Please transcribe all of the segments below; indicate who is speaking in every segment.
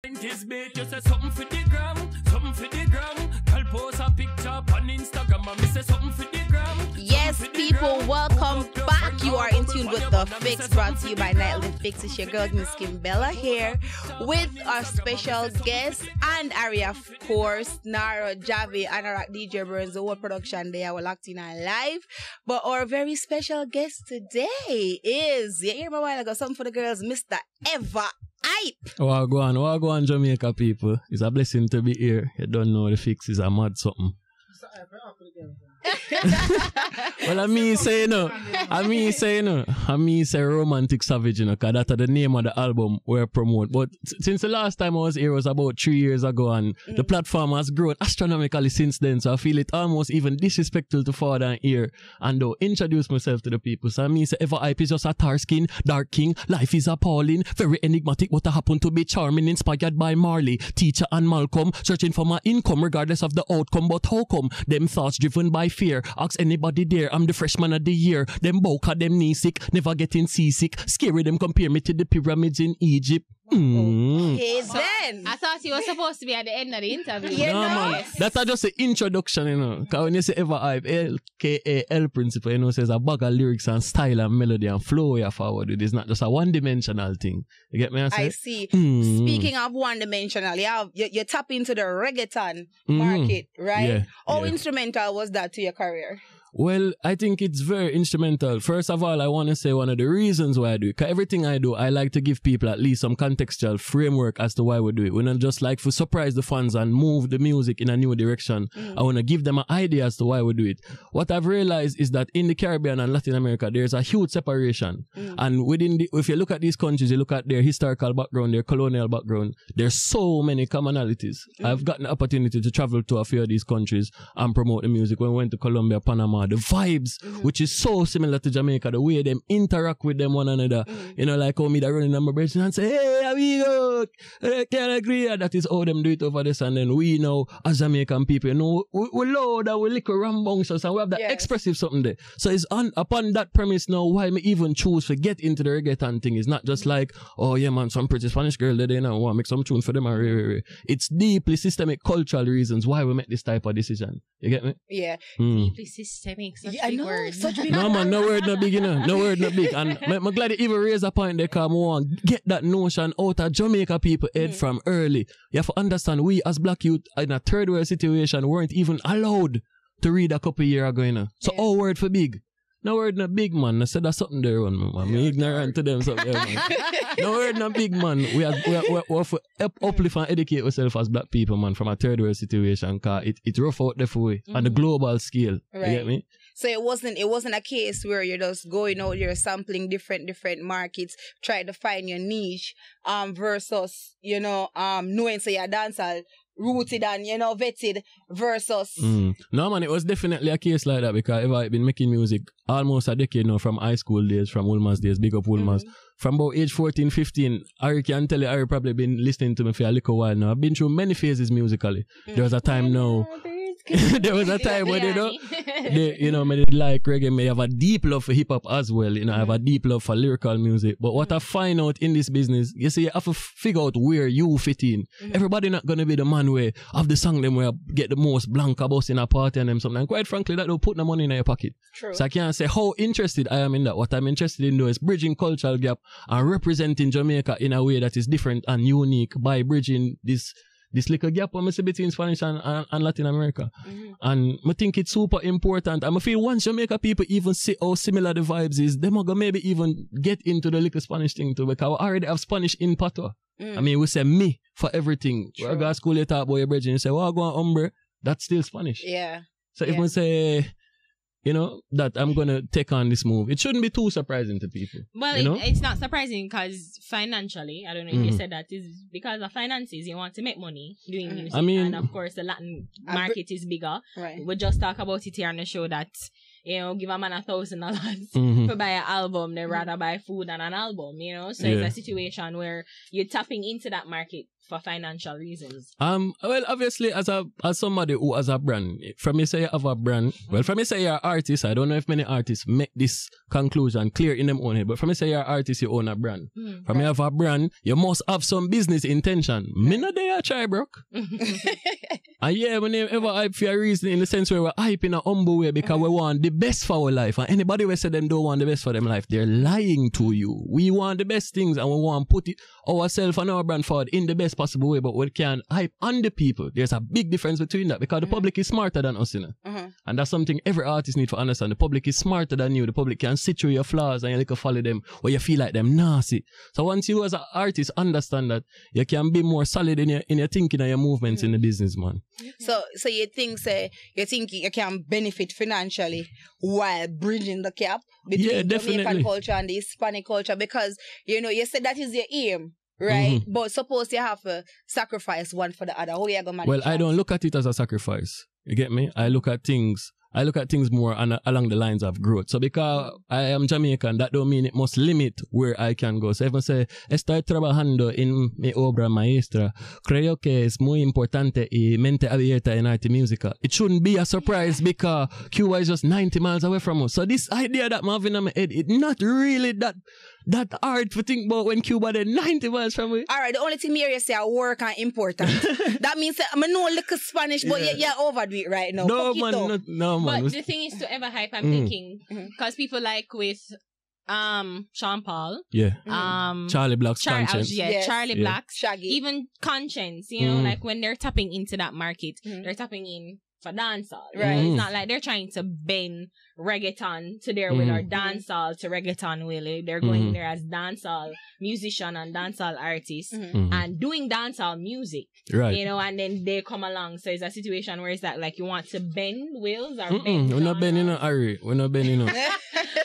Speaker 1: This bit you say something for the gram, something for the gram. I'll post a picture on Instagram and me say something for the gram.
Speaker 2: Yes, people, welcome back. You are in tune with The Fix, brought to you by Nightly Fix. It's your girl, Miss Kimbella, here with our special guest and Aria, of course, Naro, Javi, Anorak, DJ Burns, the whole production there. We're locked in our live. But our very special guest today is, you hear me a while ago, something for the girls, Mr. Eva Hype.
Speaker 3: Wagwan, Jamaica people. It's a blessing to be here. You don't know The Fix is a mad something. Well, I mean say romantic savage, you know, because that's the name of the album we're promote. But since the last time I was here was about 3 years ago, and the platform has grown astronomically since then. So I feel it almost even disrespectful to fall down here and introduce myself to the people. So I mean say Eva Hype is just a tar skin, dark king, life is appalling, very enigmatic, but I happen to be charming, inspired by Marley, teacher and Malcolm, searching for my income regardless of the outcome. But how come them thoughts driven by fear? Ask anybody there, I'm the freshman of the year. Them boca, them knee sick, never getting seasick. Scary them compare me to the pyramids in Egypt.
Speaker 2: Okay, then.
Speaker 4: I thought you were supposed to be at the end of the interview.
Speaker 3: No, man. That's just the introduction, you know. Because when you say Eva Hype, L principle, you know, says a bag of lyrics and style and melody and flow you forward with. It's not just a one-dimensional thing. You get me?
Speaker 2: I see. Speaking of one-dimensional, you tap into the reggaeton market, right?
Speaker 3: Yeah,
Speaker 2: How instrumental was that to your career?
Speaker 3: Well, I think it's very instrumental. First of all, I want to say one of the reasons why I do it. Because everything I do, I like to give people at least some contextual framework as to why we do it. We don't just like to surprise the fans and move the music in a new direction. I want to give them an idea as to why we do it. What I've realized is that in the Caribbean and Latin America, there's a huge separation. And if you look at these countries, you look at their historical background, their colonial background, there's so many commonalities. I've gotten the opportunity to travel to a few of these countries and promote the music. When we went to Colombia, Panama, the vibes, which is so similar to Jamaica, the way them interact with them one another. You know, like how me that running on my bridge and say, hey, amigo, can't agree. That is how them do it over this. And then we know, as Jamaican people, you know, we load and we lick rambunctious and we have that expressive something there. So it's upon that premise now why me even choose to get into the reggaeton thing. It's not just like, oh yeah man, some pretty Spanish girl there, you know, want to make some tune for them. It's deeply systemic cultural reasons why we make this type of decision. You get me?
Speaker 2: Yeah.
Speaker 4: Deeply systemic. Such big word.
Speaker 3: No man, no word not big, you know. No word not big. And I'm glad you even raise a point there because I want to get that notion out of Jamaica people head from early. You have to understand, we as black youth in a third world situation weren't even allowed to read a couple years ago, you know. So our word for big. No word not big, man. I said that's something there on me, man. I'm ignorant to them something there, man. No word not big, man. We have to uplift and educate ourselves as black people, man, from a third world situation, because it rough out there for we on the global scale.
Speaker 2: Right.
Speaker 3: You get me?
Speaker 2: So it wasn't a case where you're just going out, you're sampling different markets, trying to find your niche, versus, you know, knowing so you're dancehall, rooted and, you know, vetted versus...
Speaker 3: No, man, it was definitely a case like that because I've been making music almost a decade now, from high school days, from Woolman's days, big up Woolman's. From about age 14, 15, Ari can tell you, Ari probably been listening to me for a little while now. I've been through many phases musically. There was a time now... there was a time when, you know, me did like reggae, me have a deep love for hip hop as well, you know, I have a deep love for lyrical music. But what I find out in this business, you see, you have to figure out where you fit in. Everybody not gonna be the man where have the song them where get the most blank about in a party and them something. And quite frankly, that don't put no money in your pocket.
Speaker 2: True.
Speaker 3: So I can't say how interested I am in that. What I'm interested in though is bridging cultural gap and representing Jamaica in a way that is different and unique by bridging this little gap I see between Spanish and Latin America. And I think it's super important. And I feel once Jamaica people even see how similar the vibes is, they might maybe even get into the little Spanish thing too, because we already have Spanish in patois. I mean, we say me for everything. We go to school, you talk about your bridge and you say, well, I go on hombre, that's still Spanish.
Speaker 2: Yeah.
Speaker 3: So if we say, you know, that I'm going to take on this move, it shouldn't be too surprising to people.
Speaker 4: Well,
Speaker 3: you know?
Speaker 4: It's not surprising because financially, I don't know if you said that, is because of finances, you want to make money doing music.
Speaker 3: I mean,
Speaker 4: and of course, the Latin market is bigger.
Speaker 2: Right.
Speaker 4: We just talk about it here on the show that, you know, give a man $1,000 to buy an album, they rather buy food than an album, you know? So it's a situation where you're tapping into that market for financial reasons?
Speaker 3: Well, obviously, as somebody who has a brand, from you say you have a brand, well, from you say you're an artist, I don't know if many artists make this conclusion clear in them own head, but from you say you're an artist, you own a brand. From you have a brand, you must have some business intention. Me not there try, broke. And yeah, we never ever hype for a reason in the sense where we're hype in a humble way because we want the best for our life. And anybody who say them don't want the best for them life, they're lying to you. We want the best things and we want to put it ourselves and our brand forward in the best possible way, but we can hype on the people. There's a big difference between that because the public is smarter than us, you know. And that's something every artist needs to understand. The public is smarter than you. The public can see through your flaws and you can follow them or you feel like them nasty. So once you as an artist understand that, you can be more solid in your thinking and your movements in the business, man.
Speaker 2: So you think you can benefit financially while bridging the gap between Jamaican culture and the Hispanic culture because you said that is your aim, right? But suppose you have to sacrifice one for the other. How are you gonna manage?
Speaker 3: Well, I don't look at it as a sacrifice. You get me? I look at things more along the lines of growth. So because I am Jamaican, that don't mean it must limit where I can go. So if I say, estoy trabajando en mi obra maestra, creo que es muy importante y mente abierta en arte música. It shouldn't be a surprise because Cuba is just 90 miles away from us. So this idea that I'm having in my head, it's not really that hard to think about when Cuba is 90 miles from me.
Speaker 2: All right, the only thing here is say work and important. That means that I know a little Spanish, but you're overdo it right now.
Speaker 3: No, man, no, man.
Speaker 4: But the thing is, to Eva Hype, I'm thinking, because people like with Sean Paul,
Speaker 3: Charlie Black's Conscience,
Speaker 4: Charlie Black's,
Speaker 2: Shaggy,
Speaker 4: even Conscience, like when they're tapping into that market, they're tapping in for dancehall, right? It's not like they're trying to bend reggaeton to their will or dancehall to reggaeton will. They're going there as dancehall musician and dancehall artist and doing dancehall music,
Speaker 3: right?
Speaker 4: And then they come along. So it's a situation where it's that like you want to bend wheels or
Speaker 3: we're not bending Ari. We're not bending.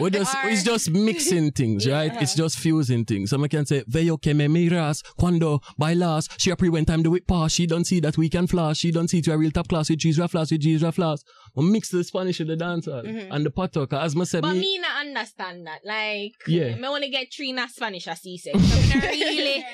Speaker 3: It's just mixing things, right? It's just fusing things. So I can say, Veo que me miras cuando bailas. She appreciate when time do it pass. She don't see that we can flash. She don't see to a real top class with G's flash with G's flash. We mix the Spanish with the dancehall and the patoka. As I said,
Speaker 4: but me not understand that. Like, me want to get three na Spanish as he said. So not really.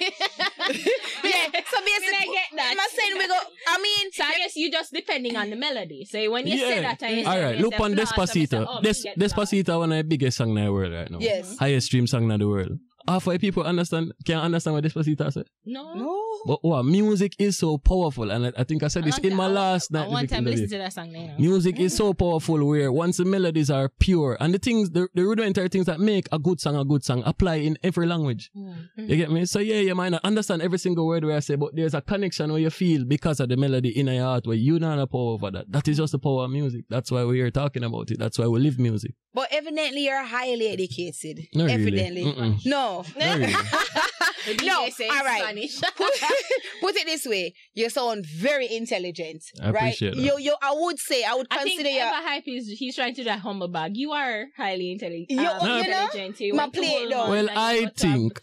Speaker 2: So basically,
Speaker 4: I get that.
Speaker 2: I'm saying we go. I mean,
Speaker 4: so I guess you just depending on the melody. So when you say that,
Speaker 3: all right, look on Despacito. Despacito one of the biggest song in the world right now.
Speaker 2: Yes,
Speaker 3: highest stream song in the world. Half of people can't understand what Despacito said.
Speaker 4: No.
Speaker 3: But music is so powerful, and I think I said this in my last night.
Speaker 4: One time listen to that song now.
Speaker 3: Music is so powerful where once the melodies are pure and the rudimentary things that make a good song apply in every language. You get me? So you might not understand every single word where I say, but there's a connection where you feel because of the melody in your heart where you don't have power over that. That is just the power of music. That's why we're here talking about it. That's why we live music.
Speaker 2: But evidently you're highly educated.
Speaker 3: Not
Speaker 2: evidently.
Speaker 3: Really.
Speaker 2: No.
Speaker 3: Not really.
Speaker 2: No, all right. Put it this way: you sound very intelligent,
Speaker 3: I appreciate that.
Speaker 2: I would consider you.
Speaker 4: Eva Hype he's trying to do that humble bag. You are highly intelligent.
Speaker 2: My play though.
Speaker 3: Well, I think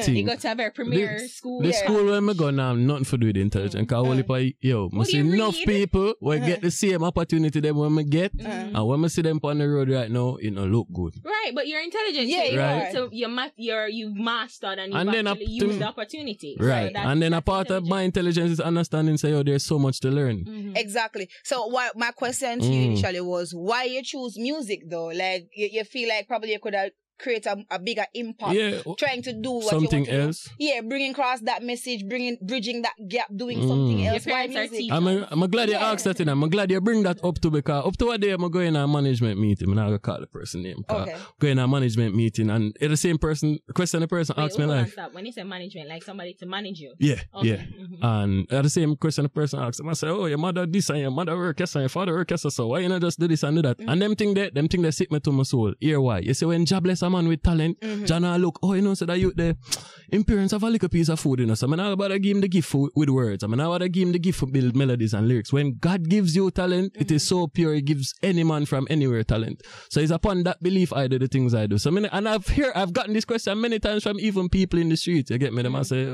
Speaker 4: you got to have a premier school.
Speaker 3: The school where I go now, nothing for do with intelligence. Cause I see enough people will get the same opportunity them when I get, and when I see them on the road right now, look good.
Speaker 4: Right, but you're intelligent.
Speaker 2: Yeah,
Speaker 3: right.
Speaker 4: So you've mastered and you've actually used the opportunity.
Speaker 3: Right,
Speaker 4: so
Speaker 3: and then a part of my intelligence is understanding. Say, there's so much to learn.
Speaker 2: Exactly. So my question to you initially was, why you choose music though? Like you feel like probably you could have create a bigger impact, trying to do what
Speaker 3: something
Speaker 2: you want
Speaker 3: else.
Speaker 2: To do. Yeah, bringing across that message, bridging that gap, doing something else.
Speaker 4: Your parents are teachers.
Speaker 3: I'm glad you asked that, I'm glad you bring that up too, because up to a day I'm going to a management meeting. I'm not going to call the person name.
Speaker 2: Okay.
Speaker 3: Going to a management meeting and the same person, question the person asked me like.
Speaker 4: When you say management, like somebody to manage you?
Speaker 3: Yeah, yeah. And the same question the person asked him, I say, your mother this and your mother work yes and your father work yes, so why you not just do this and do that? And them thing they sit me to my soul. Here why? You see when job bless a man with talent, Jana look, so that you the parents have a little piece of food, so I'm not about to give him the gift with words. I'm not about to give him the gift for build melodies and lyrics. When God gives you talent, it is so pure, He gives any man from anywhere talent. So it's upon that belief I do the things I do. So I've gotten this question many times from even people in the streets. You get me? Them I say,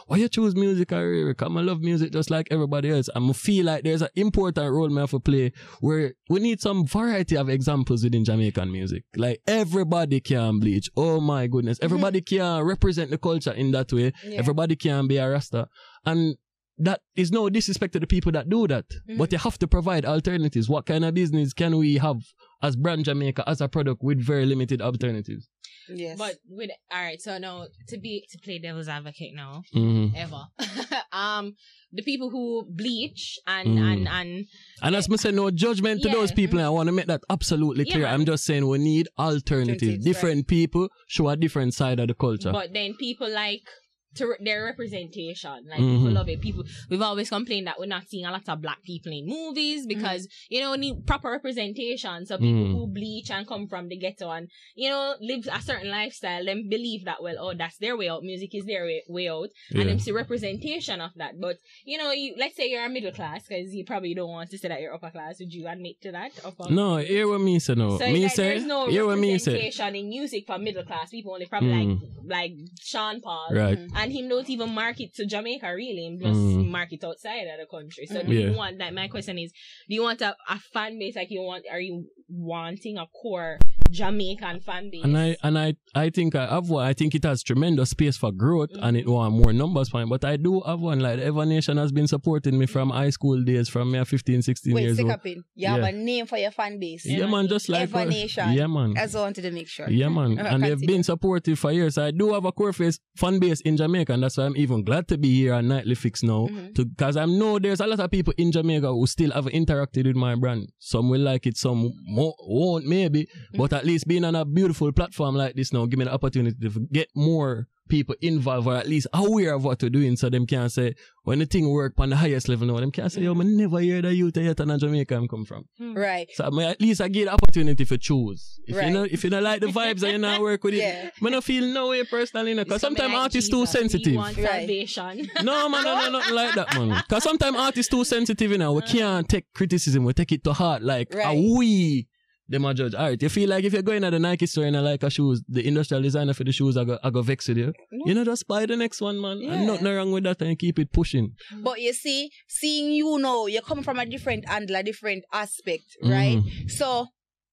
Speaker 3: why you choose music career? Come I love music just like everybody else. I feel like there's an important role I have to play where we need some variety of examples within Jamaican music. Like everybody can can bleach. Oh my goodness. Everybody can represent the culture in that way. Yeah. Everybody can be a Rasta. And that is no disrespect to the people that do that. But you have to provide alternatives. What kind of business can we have as brand Jamaica, as a product with very limited alternatives?
Speaker 4: Yes. But with alright, so now to play devil's advocate now, Eva. The people who bleach and
Speaker 3: as I say, no judgment to those people. I want to make that absolutely clear. I'm just saying we need alternatives. Different people show a different side of the culture.
Speaker 4: But then people like their representation, like people love it. We've always complained that we're not seeing a lot of black people in movies because we need proper representation. So people who bleach and come from the ghetto and live a certain lifestyle, them believe that that's their way out. Music is their way out, and them see representation of that. But let's say you're a middle class, because you probably don't want to say that you're upper class. Would you admit to that?
Speaker 3: No, hear what me say. No,
Speaker 4: so me say there's no representation in music for middle class people. Only probably like Sean Paul,
Speaker 3: right?
Speaker 4: And him don't even market to Jamaica, really. Him just market outside of the country. So do you want that? My question is, do you want a fan base like are you wanting a core Jamaican fan base?
Speaker 3: And I think I have one. I think it has tremendous space for growth and it want more numbers for him. But I do have one. Like the Eva Nation has been supporting me from high school days, from me 15, 16 years old.
Speaker 2: You have a name for your fan base.
Speaker 3: Yeah, man, just like
Speaker 2: Eva Nation.
Speaker 3: Yeah, man.
Speaker 2: I just wanted to make sure.
Speaker 3: Yeah, man. And they've been supportive for years. I do have a core fan base in Jamaica, and that's why I'm even glad to be here at Nightly Fix now. Because I know there's a lot of people in Jamaica who still haven't interacted with my brand. Some will like it, some won't maybe. But at least being on a beautiful platform like this now, give me the opportunity to get more people involved or at least aware of what we're doing, so them can say, when the thing work on the highest level now, them can say, yo, I never hear that youth yet in Jamaica I'm come from.
Speaker 2: Right.
Speaker 3: So at least I get the opportunity to choose. If you don't like the vibes and you not work with it, I don't feel no way personally, because sometimes artists too sensitive.
Speaker 4: You want salvation.
Speaker 3: No, man, no, nothing like that, man. Because sometimes artists too sensitive, we can't take criticism, we take it to heart, like, them a judge. Alright, you feel like if you're going to the Nike store and I like a shoes, the industrial designer for the shoes I go vex with you. Just buy the next one, man. And nothing wrong with that, and you keep it pushing.
Speaker 2: But you see, seeing you're coming from a different angle, a different aspect, right? So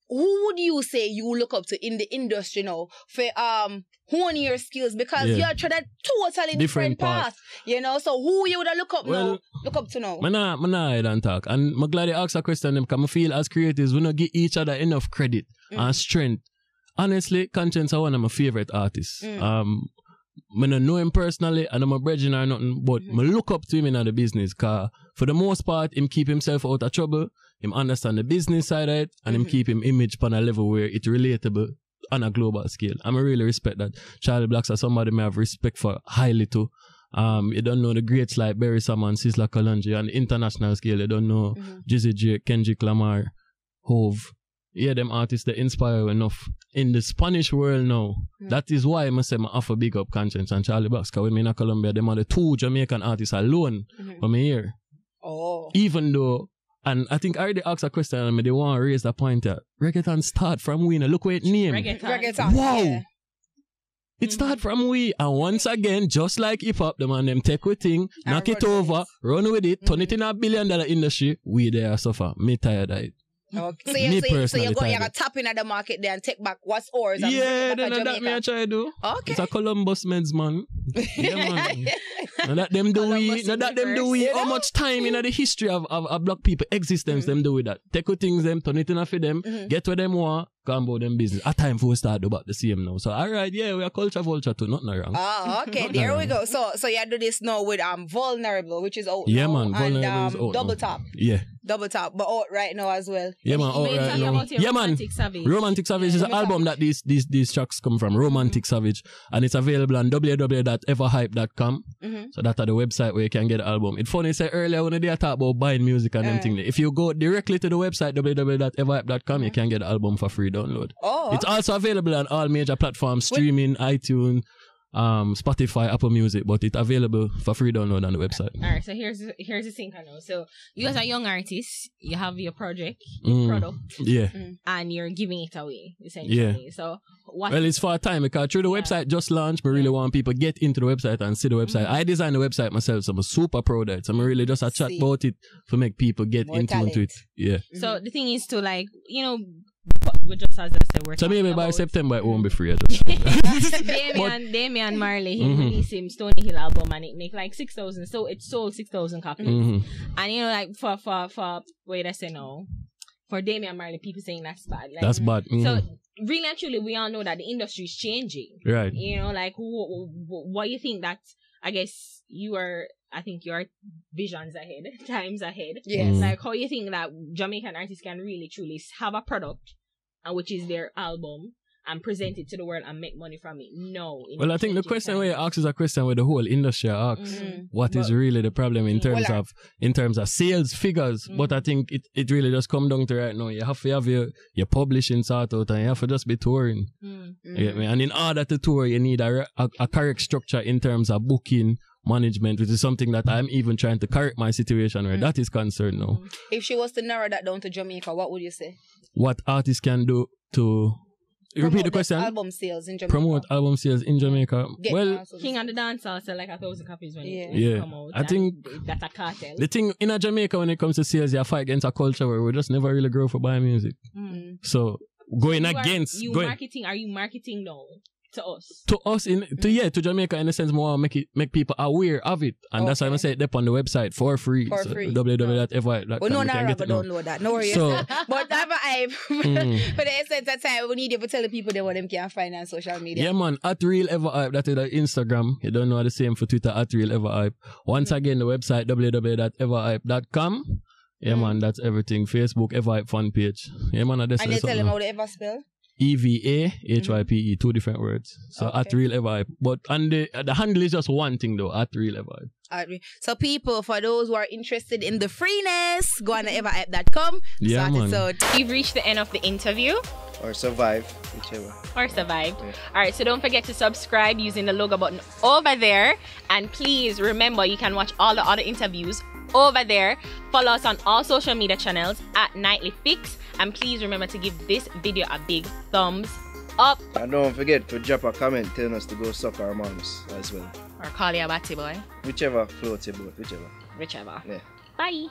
Speaker 2: who would you say you look up to in the industry now for honing your skills, because you are trying a totally different path, so who you would look up to now? I'm
Speaker 3: not talk, and I'm glad you asked a question, because I feel as creatives we don't give each other enough credit and strength. Honestly, Conscience is one of my favorite artists. I don't know him personally and I'm a brethren or nothing, but I look up to him in the business, because for the most part him keep himself out of trouble, him understand the business side of it, and him keep him image on a level where it's relatable on a global scale. I really respect that. Charlie Blacks are somebody I have respect for highly too. You don't know the greats like Barry Salmon, Sizzla Kalonji. On the international scale, you don't know Jizzy J, Kendrick Lamar, Hove. Yeah, them artists that inspire enough. In the Spanish world now, that is why I say I offer big up Conscience and Charlie Blacks, because when I'm in Colombia, them are the two Jamaican artists alone from here. Even though, and I think I already asked a question and they want to raise the point that reggaeton start from we. Look where it name.
Speaker 2: Reggaeton.
Speaker 3: Wow. Yeah. It start from we. And once again, just like hip hop, the man them take with thing, knock it over, run with it, turn it in $1 billion industry. We there suffer. Me tired of it.
Speaker 2: Okay. So you're going to tap in at the market there and take back what's ours.
Speaker 3: Yeah, then that me I try to do.
Speaker 2: Okay.
Speaker 3: It's a Columbus meds, man. Yeah, man. Now that them do we. How much time in the history of black people existence them do with that. Take with things them, turn it in for them, get what them want, go about them business. A time for we start about the same now. So alright, we are culture vulture too, nothing wrong.
Speaker 2: Oh, okay. There we go. So you do this now with Vulnerable, which is out
Speaker 3: now.
Speaker 2: Man,
Speaker 3: Vulnerable is out
Speaker 2: Double
Speaker 3: now.
Speaker 2: Tap.
Speaker 3: Yeah.
Speaker 2: Double Tap, but out right now as well.
Speaker 3: Yeah, man, out right now. Yeah, man. Romantic Savage is an album that these tracks come from. Romantic Savage, and it's available on www.everhype.com. So that's the website where you can get the album. It's funny, say earlier when they talk about buying music and them thing. If you go directly to the website www.everhype.com, you can get the album for free download. It's also available on all major platforms, streaming, iTunes, Spotify, Apple Music, but it's available for free download on the website.
Speaker 4: Alright, so here's the thing I know. So you as a young artist, you have your project, your product, and you're giving it away essentially. So well, it's
Speaker 3: for a time, because through the website just launched, I really want people to get into the website and see the website. I designed the website myself, so I'm super proud of it. So I'm really just a chat about it to make people get into it. Yeah.
Speaker 4: So the thing is to But we just, as I said, we're
Speaker 3: So maybe by
Speaker 4: about
Speaker 3: September it won't be free. I just
Speaker 4: Damian Marley, he released him Stony Hill album and it make like 6,000. So it sold 6,000 copies. And you know, like for wait, I say no. For Damian Marley, people saying that's bad. Like,
Speaker 3: that's bad.
Speaker 4: So really and truly, we all know that the industry is changing.
Speaker 3: Right.
Speaker 4: You know, like what you think that, I guess I think your visions ahead, times ahead.
Speaker 2: Yes.
Speaker 4: Like how you think that Jamaican artists can really truly have a product, which is their album, and present it to the world and make money from it. No.
Speaker 3: Well, I think the question where you ask is a question where the whole industry asks. What is really the problem in terms of sales figures? But I think it really just come down to right now. You have to have your publishing sort out and you have to just be touring. You get me? And in order to tour, you need a correct structure in terms of booking, management, which is something that I'm even trying to correct my situation where that is concerned now.
Speaker 2: If she was to narrow that down to Jamaica, what would you say?
Speaker 3: What artists can do to repeat the question?
Speaker 2: Album sales in Jamaica.
Speaker 3: Promote album sales in Jamaica.
Speaker 4: King on the Dancehall sell like 1,000 copies when
Speaker 3: it come out. I think
Speaker 4: that's a cartel.
Speaker 3: The thing in Jamaica when it comes to sales, you fight against a culture where we just never really grow for buying music. So going against
Speaker 4: marketing. Are you marketing now? To us.
Speaker 3: To Jamaica in a sense more make people aware of it. And that's why I say it up on the website for free. www.evahype.com.
Speaker 2: Well, download that. No worries.
Speaker 3: So,
Speaker 2: but Hype, for the essence of time, we need you to tell the people that what them can find on social media.
Speaker 3: Yeah, man. @RealEvaHype. That is the Instagram. You don't know the same for Twitter, @RealEvaHype. Once again, the website www.evahype.com. Yeah, man. That's everything. Facebook, Eva Hype fan page. Yeah, man.
Speaker 2: And they tell them how they ever spell?
Speaker 3: EVAHYPE, 2 different words. So @RealEvaHype. But and the handle is just one thing though, @RealEvaHype.
Speaker 2: So people, for those who are interested in the freeness, go on to evahype.com.
Speaker 3: Yeah, man.
Speaker 4: We've reached the end of the interview.
Speaker 5: Or survive, whichever.
Speaker 4: Yeah. Alright, so don't forget to subscribe using the logo button over there. And please remember, you can watch all the other interviews over there. Follow us on all social media channels @NightlyFix. And please remember to give this video a big thumbs up.
Speaker 5: And don't forget to drop a comment telling us to go suck our moms as well.
Speaker 4: Or call you a batty boy.
Speaker 5: Whichever floats your boat, whichever.
Speaker 4: Yeah.
Speaker 5: Yeah.
Speaker 4: Bye.